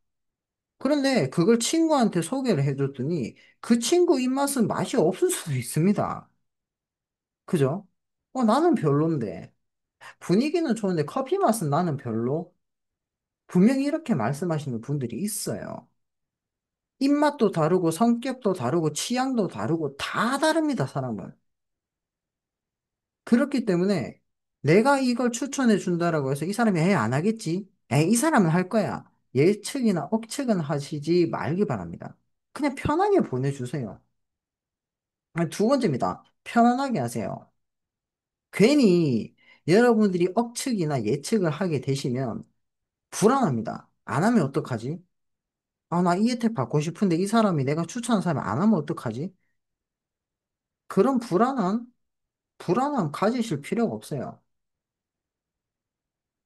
그런데 그걸 친구한테 소개를 해줬더니, 그 친구 입맛은 맛이 없을 수도 있습니다. 그죠? 나는 별론데. 분위기는 좋은데 커피 맛은 나는 별로? 분명히 이렇게 말씀하시는 분들이 있어요. 입맛도 다르고 성격도 다르고 취향도 다르고 다 다릅니다, 사람은. 그렇기 때문에 내가 이걸 추천해 준다라고 해서 이 사람이 안 하겠지? 이 사람은 할 거야. 예측이나 억측은 하시지 말기 바랍니다. 그냥 편하게 보내주세요. 두 번째입니다. 편안하게 하세요. 괜히 여러분들이 억측이나 예측을 하게 되시면 불안합니다. 안 하면 어떡하지? 나 이 혜택 받고 싶은데 이 사람이 내가 추천한 사람이 안 하면 어떡하지? 그런 불안함 가지실 필요가 없어요.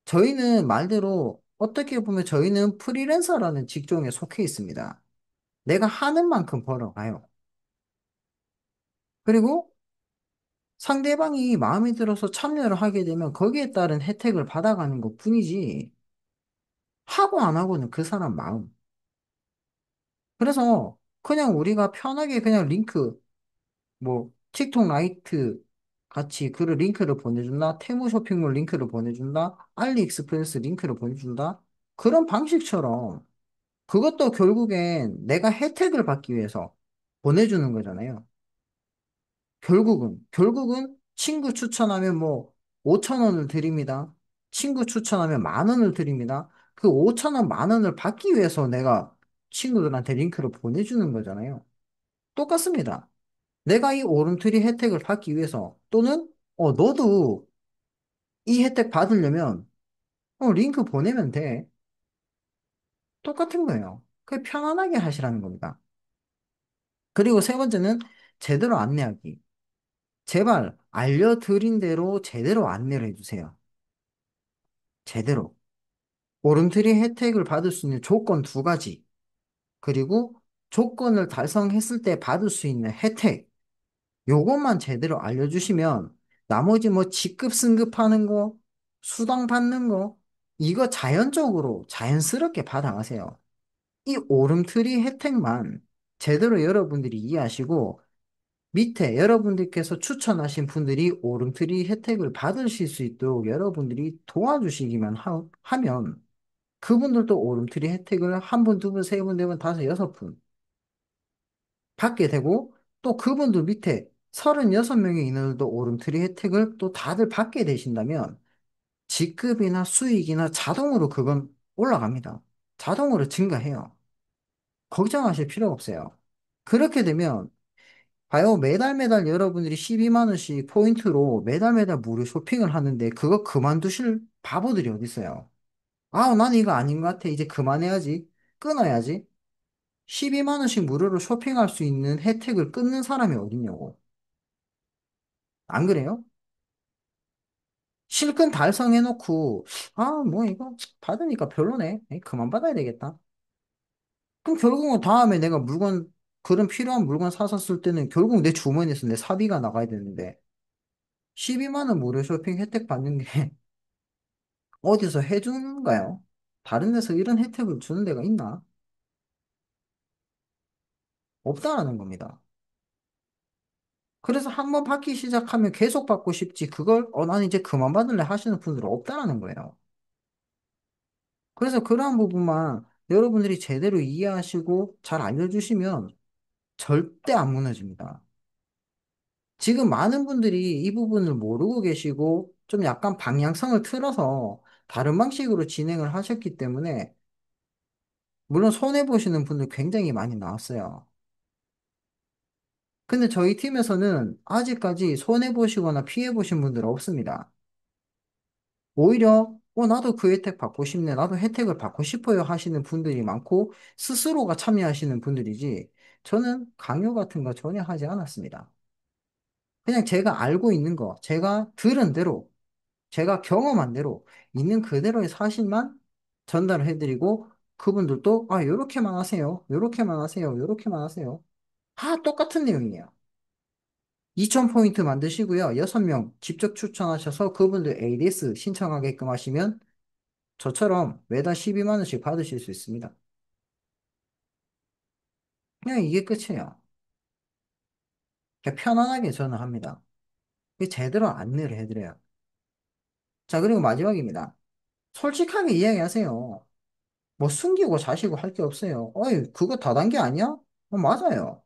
저희는 말대로 어떻게 보면 저희는 프리랜서라는 직종에 속해 있습니다. 내가 하는 만큼 벌어가요. 그리고 상대방이 마음에 들어서 참여를 하게 되면 거기에 따른 혜택을 받아가는 것 뿐이지, 하고 안 하고는 그 사람 마음. 그래서 그냥 우리가 편하게 그냥 링크, 뭐, 틱톡 라이트 같이 그 링크를 보내준다, 테무 쇼핑몰 링크를 보내준다, 알리익스프레스 링크를 보내준다. 그런 방식처럼 그것도 결국엔 내가 혜택을 받기 위해서 보내주는 거잖아요. 결국은 친구 추천하면 뭐 5천 원을 드립니다. 친구 추천하면 만 원을 드립니다. 그 5천 원, 만 원을 받기 위해서 내가 친구들한테 링크를 보내주는 거잖아요. 똑같습니다. 내가 이 오름트리 혜택을 받기 위해서 또는 너도 이 혜택 받으려면 링크 보내면 돼. 똑같은 거예요. 그게 편안하게 하시라는 겁니다. 그리고 세 번째는 제대로 안내하기. 제발 알려드린 대로 제대로 안내를 해주세요. 제대로. 오름트리 혜택을 받을 수 있는 조건 두 가지. 그리고 조건을 달성했을 때 받을 수 있는 혜택. 요것만 제대로 알려주시면 나머지 뭐 직급 승급하는 거, 수당 받는 거, 이거 자연적으로 자연스럽게 받아가세요. 이 오름트리 혜택만 제대로 여러분들이 이해하시고 밑에 여러분들께서 추천하신 분들이 오름트리 혜택을 받으실 수 있도록 여러분들이 도와주시기만 하면 그분들도 오름트리 혜택을 한 분, 두 분, 세 분, 네 분, 다섯, 여섯 분 받게 되고 또 그분들 밑에 36명의 인원들도 오름트리 혜택을 또 다들 받게 되신다면 직급이나 수익이나 자동으로 그건 올라갑니다. 자동으로 증가해요. 걱정하실 필요 없어요. 그렇게 되면 봐요. 매달 매달 여러분들이 12만 원씩 포인트로 매달 매달 무료 쇼핑을 하는데 그거 그만두실 바보들이 어디 있어요? 난 이거 아닌 것 같아. 이제 그만해야지. 끊어야지. 12만 원씩 무료로 쇼핑할 수 있는 혜택을 끊는 사람이 어딨냐고. 안 그래요? 실컷 달성해놓고, 뭐 이거 받으니까 별로네. 에이, 그만 받아야 되겠다. 그럼 결국은 다음에 내가 그런 필요한 물건 사서 때는 결국 내 주머니에서 내 사비가 나가야 되는데, 12만 원 무료 쇼핑 혜택 받는 게 어디서 해주는가요? 다른 데서 이런 혜택을 주는 데가 있나? 없다라는 겁니다. 그래서 한 번 받기 시작하면 계속 받고 싶지, 그걸, 난 이제 그만 받을래 하시는 분들은 없다라는 거예요. 그래서 그러한 부분만 여러분들이 제대로 이해하시고 잘 알려주시면 절대 안 무너집니다. 지금 많은 분들이 이 부분을 모르고 계시고 좀 약간 방향성을 틀어서 다른 방식으로 진행을 하셨기 때문에 물론 손해보시는 분들 굉장히 많이 나왔어요. 근데 저희 팀에서는 아직까지 손해보시거나 피해보신 분들은 없습니다. 오히려, 나도 그 혜택 받고 싶네. 나도 혜택을 받고 싶어요 하시는 분들이 많고, 스스로가 참여하시는 분들이지, 저는 강요 같은 거 전혀 하지 않았습니다. 그냥 제가 알고 있는 거, 제가 들은 대로, 제가 경험한 대로 있는 그대로의 사실만 전달을 해드리고 그분들도 아, 요렇게만 하세요. 요렇게만 하세요. 요렇게만 하세요. 다 똑같은 내용이에요. 2000포인트 만드시고요. 6명 직접 추천하셔서 그분들 ADS 신청하게끔 하시면 저처럼 매달 12만 원씩 받으실 수 있습니다. 그냥 이게 끝이에요. 그냥 편안하게 저는 합니다. 그게 제대로 안내를 해드려요. 자, 그리고 마지막입니다. 솔직하게 이야기하세요. 뭐 숨기고 자시고 할 게 없어요. 어이, 그거 다단계 아니야? 맞아요.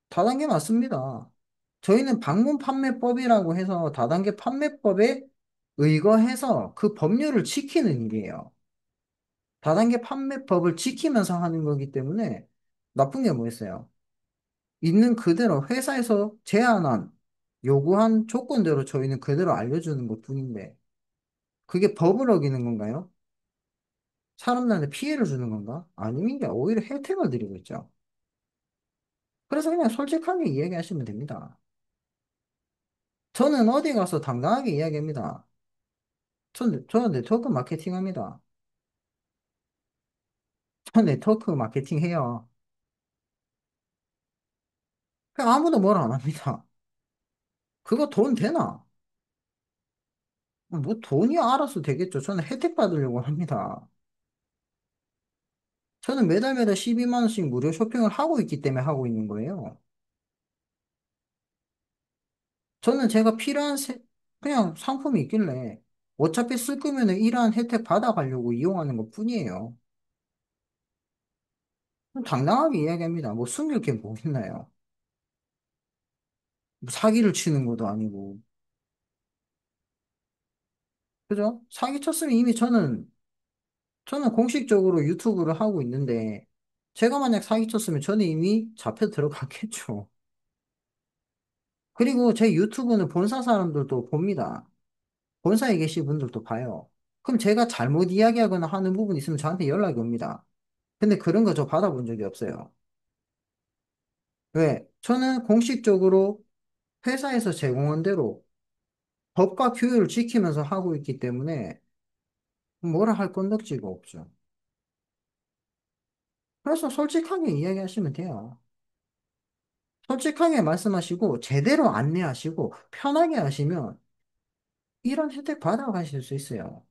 다단계 맞습니다. 저희는 방문 판매법이라고 해서 다단계 판매법에 의거해서 그 법률을 지키는 일이에요. 다단계 판매법을 지키면서 하는 거기 때문에 나쁜 게 뭐 있어요? 있는 그대로 회사에서 제안한 요구한 조건대로 저희는 그대로 알려주는 것뿐인데 그게 법을 어기는 건가요? 사람들한테 피해를 주는 건가? 아닙니다. 오히려 혜택을 드리고 있죠. 그래서 그냥 솔직하게 이야기하시면 됩니다. 저는 어디 가서 당당하게 이야기합니다. 저는 네트워크 마케팅 합니다. 저 네트워크 마케팅 해요. 그냥 아무도 뭘 안 합니다. 그거 돈 되나? 뭐 돈이 알아서 되겠죠. 저는 혜택 받으려고 합니다. 저는 매달 매달 12만 원씩 무료 쇼핑을 하고 있기 때문에 하고 있는 거예요. 저는 제가 그냥 상품이 있길래 어차피 쓸 거면 이러한 혜택 받아가려고 이용하는 것 뿐이에요. 당당하게 이야기합니다. 뭐 숨길 게 뭐 있나요? 뭐 사기를 치는 것도 아니고. 그죠? 사기 쳤으면 이미 저는 공식적으로 유튜브를 하고 있는데, 제가 만약 사기 쳤으면 저는 이미 잡혀 들어갔겠죠. 그리고 제 유튜브는 본사 사람들도 봅니다. 본사에 계신 분들도 봐요. 그럼 제가 잘못 이야기하거나 하는 부분이 있으면 저한테 연락이 옵니다. 근데 그런 거 저 받아본 적이 없어요. 왜? 저는 공식적으로 회사에서 제공한 대로 법과 규율을 지키면서 하고 있기 때문에 뭐라 할 건덕지가 없죠. 그래서 솔직하게 이야기하시면 돼요. 솔직하게 말씀하시고 제대로 안내하시고 편하게 하시면 이런 혜택 받아가실 수 있어요.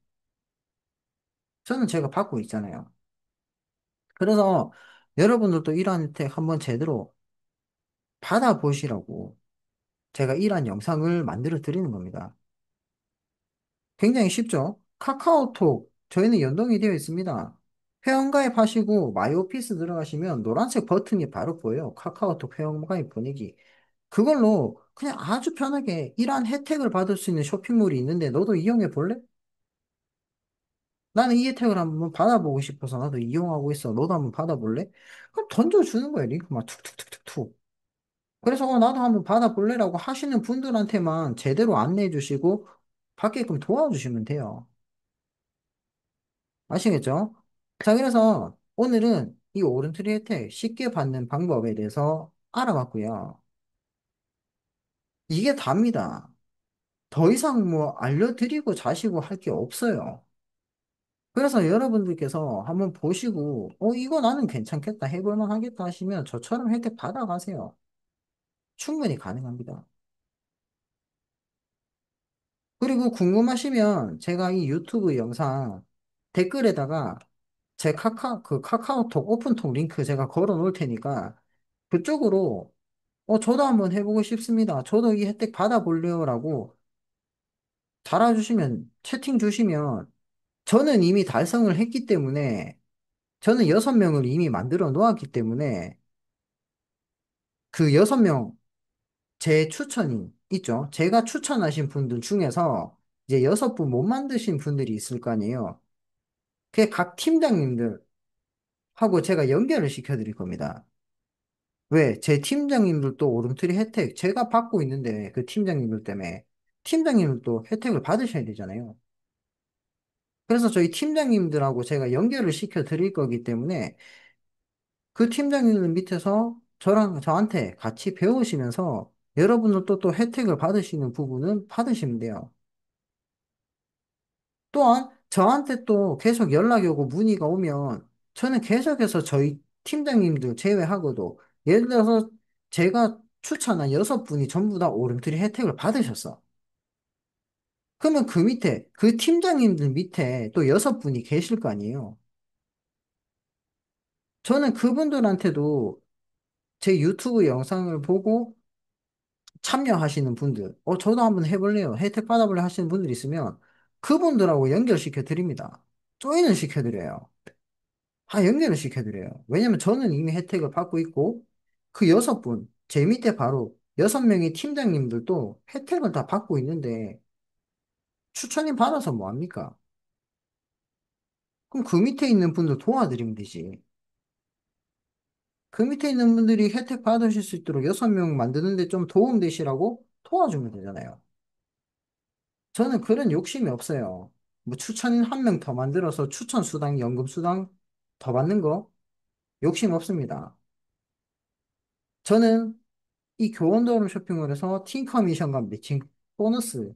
저는 제가 받고 있잖아요. 그래서 여러분들도 이러한 혜택 한번 제대로 받아보시라고 제가 이러한 영상을 만들어 드리는 겁니다. 굉장히 쉽죠? 카카오톡 저희는 연동이 되어 있습니다. 회원가입하시고 마이오피스 들어가시면 노란색 버튼이 바로 보여요. 카카오톡 회원가입 보내기. 그걸로 그냥 아주 편하게 이러한 혜택을 받을 수 있는 쇼핑몰이 있는데 너도 이용해 볼래? 나는 이 혜택을 한번 받아보고 싶어서 나도 이용하고 있어. 너도 한번 받아볼래? 그럼 던져주는 거예요. 링크만 툭툭툭툭툭. 그래서 나도 한번 받아볼래라고 하시는 분들한테만 제대로 안내해 주시고 받게끔 도와주시면 돼요. 아시겠죠? 자, 그래서 오늘은 이 오름트리 혜택 쉽게 받는 방법에 대해서 알아봤고요. 이게 답니다. 더 이상 뭐 알려드리고 자시고 할 게 없어요. 그래서 여러분들께서 한번 보시고, 이거 나는 괜찮겠다, 해볼만 하겠다 하시면 저처럼 혜택 받아가세요. 충분히 가능합니다. 그리고 궁금하시면 제가 이 유튜브 영상 댓글에다가 제 카카오톡 오픈톡 링크 제가 걸어 놓을 테니까 그쪽으로, 저도 한번 해보고 싶습니다. 저도 이 혜택 받아볼래요라고 달아주시면, 채팅 주시면 저는 이미 달성을 했기 때문에 저는 6명을 이미 만들어 놓았기 때문에 그 6명 제 추천이 있죠. 제가 추천하신 분들 중에서 이제 6분 못 만드신 분들이 있을 거 아니에요. 그 각 팀장님들하고 제가 연결을 시켜드릴 겁니다. 왜? 제 팀장님들도 오름트리 혜택 제가 받고 있는데 그 팀장님들 때문에 팀장님들도 혜택을 받으셔야 되잖아요. 그래서 저희 팀장님들하고 제가 연결을 시켜 드릴 거기 때문에 그 팀장님 밑에서 저한테 같이 배우시면서 여러분들도 또 혜택을 받으시는 부분은 받으시면 돼요. 또한 저한테 또 계속 연락이 오고 문의가 오면 저는 계속해서 저희 팀장님들 제외하고도 예를 들어서 제가 추천한 6분이 전부 다 오름트리 혜택을 받으셨어. 그러면 그 밑에, 그 팀장님들 밑에 또 6분이 계실 거 아니에요. 저는 그분들한테도 제 유튜브 영상을 보고 참여하시는 분들, 저도 한번 해볼래요. 혜택 받아볼래 하시는 분들 있으면 그분들하고 연결시켜 드립니다. 조인을 시켜드려요. 연결을 시켜드려요. 왜냐면 저는 이미 혜택을 받고 있고, 그 6분, 제 밑에 바로 6명의 팀장님들도 혜택을 다 받고 있는데, 추천인 받아서 뭐 합니까? 그럼 그 밑에 있는 분들 도와드리면 되지. 그 밑에 있는 분들이 혜택 받으실 수 있도록 6명 만드는데 좀 도움 되시라고 도와주면 되잖아요. 저는 그런 욕심이 없어요. 뭐 추천인 1명 더 만들어서 추천 수당, 연금 수당 더 받는 거 욕심 없습니다. 저는 이 교원도로 쇼핑몰에서 팀 커미션과 매칭 보너스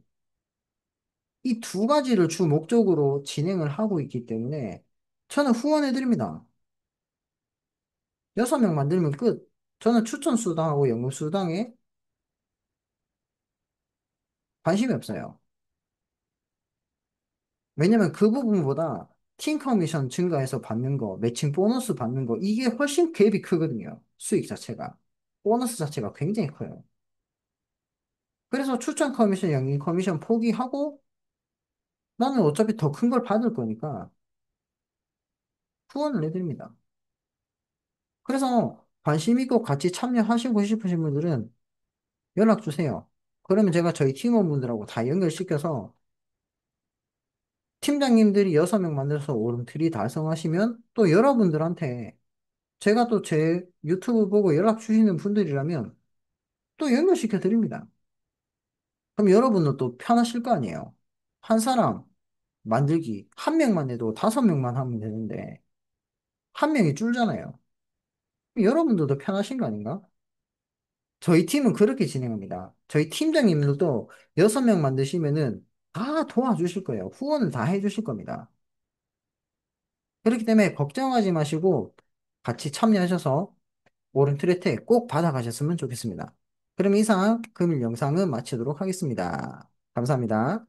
이 두 가지를 주 목적으로 진행을 하고 있기 때문에 저는 후원해드립니다. 6명 만들면 끝. 저는 추천 수당하고 연금 수당에 관심이 없어요. 왜냐면 그 부분보다 팀 커미션 증가해서 받는 거, 매칭 보너스 받는 거, 이게 훨씬 갭이 크거든요. 수익 자체가. 보너스 자체가 굉장히 커요. 그래서 추천 커미션, 연금 커미션 포기하고 나는 어차피 더 큰 걸 받을 거니까 후원을 해드립니다. 그래서 관심 있고 같이 참여하시고 싶으신 분들은 연락 주세요. 그러면 제가 저희 팀원분들하고 다 연결시켜서 팀장님들이 6명 만들어서 오름트리 달성하시면 또 여러분들한테 제가 또 제 유튜브 보고 연락 주시는 분들이라면 또 연결시켜 드립니다. 그럼 여러분은 또 편하실 거 아니에요. 한 사람 만들기 1명만 해도 5명만 하면 되는데 1명이 줄잖아요. 그럼 여러분들도 편하신 거 아닌가? 저희 팀은 그렇게 진행합니다. 저희 팀장님들도 6명 만드시면은 다 도와주실 거예요. 후원을 다 해주실 겁니다. 그렇기 때문에 걱정하지 마시고 같이 참여하셔서 오른 트레테 꼭 받아가셨으면 좋겠습니다. 그럼 이상 금일 영상은 마치도록 하겠습니다. 감사합니다.